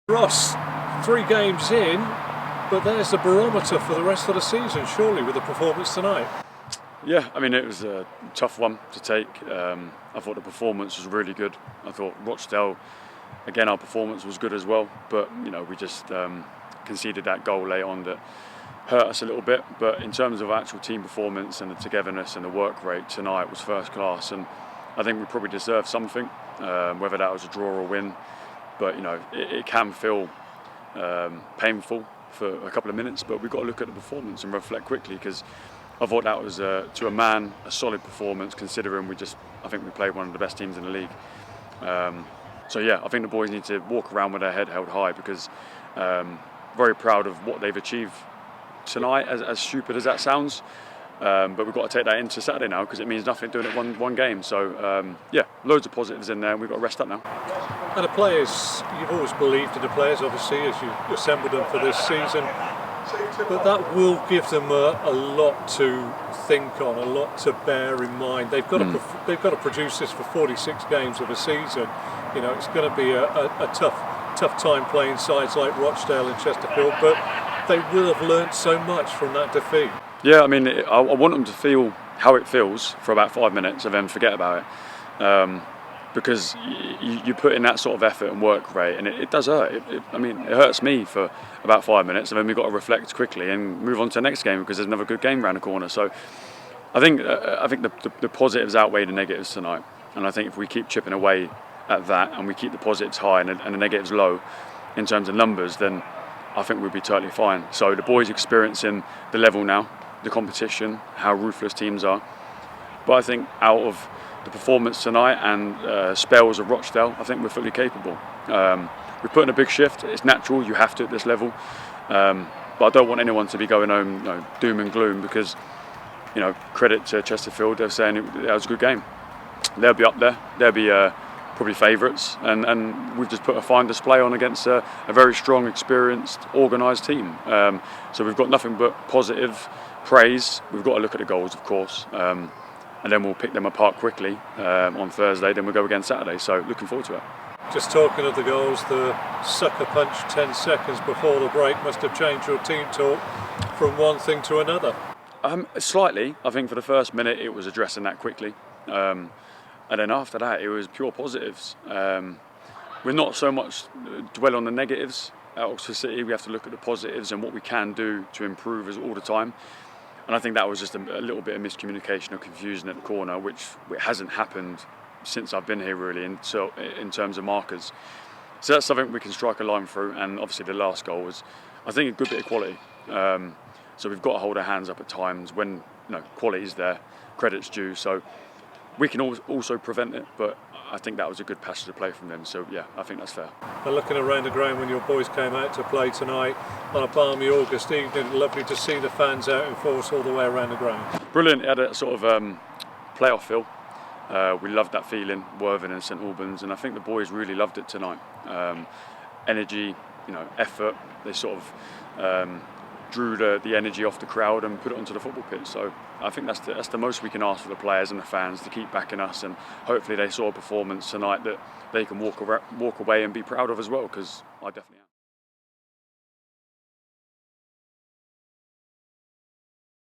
Ross, 3 games in, but there's the barometer for the rest of the season, surely, with the performance tonight. Yeah, I mean, it was a tough one to take. I thought the performance was really good. I thought Rochdale, again, our performance was good as well, but we just conceded that goal late on that hurt us a little bit. But in terms of actual team performance and the togetherness and the work rate, tonight was first class, and I think we probably deserved something, whether that was a draw or a win. But it can feel painful for a couple of minutes, but we've got to look at the performance and reflect quickly, because I thought that was, to a man, a solid performance, considering I think we played one of the best teams in the league. So yeah, I think the boys need to walk around with their head held high, because very proud of what they've achieved tonight, as stupid as that sounds. But we've got to take that into Saturday now, because it means nothing doing it one game. So yeah, loads of positives in there, and we've got to rest up now. And the players, you've always believed in the players, obviously, as you assembled them for this season. But that will give them a lot to think on, a lot to bear in mind. They've got to produce this for 46 games of a season. It's going to be a tough time playing sides like Rochdale and Chesterfield, but they will have learnt so much from that defeat. Yeah, I mean, I want them to feel how it feels for about 5 minutes and then forget about it. Because you put in that sort of effort and work rate, and it does hurt. It hurts me for about 5 minutes, and then we've got to reflect quickly and move on to the next game, because there's another good game around the corner. So I think the positives outweigh the negatives tonight, and I think if we keep chipping away at that and we keep the positives high and the negatives low in terms of numbers, then I think we'll be totally fine. So the boys experiencing the level now, the competition, how ruthless teams are. But I think out of the performance tonight and spells of Rochdale, I think we're fully capable. We're putting a big shift. It's natural, you have to at this level. But I don't want anyone to be going home doom and gloom, because credit to Chesterfield, they're saying that was a good game. They'll be up there. They'll be probably favourites, and we've just put a fine display on against a very strong, experienced, organised team. So we've got nothing but positive praise. We've got to look at the goals, of course. And then we'll pick them apart quickly on Thursday, then we'll go again Saturday, so looking forward to it. Just talking of the goals, the sucker punch 10 seconds before the break must have changed your team talk from one thing to another. Slightly. I think for the first minute it was addressing that quickly, and then after that it was pure positives. We're not so much dwell on the negatives at Oxford City. We have to look at the positives and what we can do to improve all the time. And I think that was just a little bit of miscommunication or confusion at the corner, which hasn't happened since I've been here really, in terms of markers. So that's something we can strike a line through. And obviously the last goal was, I think, a good bit of quality. So we've got to hold our hands up at times when quality is there, credit's due. So we can also prevent it, but I think that was a good passage of play from them. So yeah, I think that's fair. And looking around the ground when your boys came out to play tonight on a balmy August evening, lovely to see the fans out in force all the way around the ground. Brilliant. It had a sort of playoff feel. We loved that feeling, Worthing and St Albans, and I think the boys really loved it tonight. Energy, effort. They sort of drew the energy off the crowd and put it onto the football pitch. So I think that's the most we can ask for the players and the fans, to keep backing us, and hopefully they saw a performance tonight that they can walk away and be proud of as well, because I definitely am.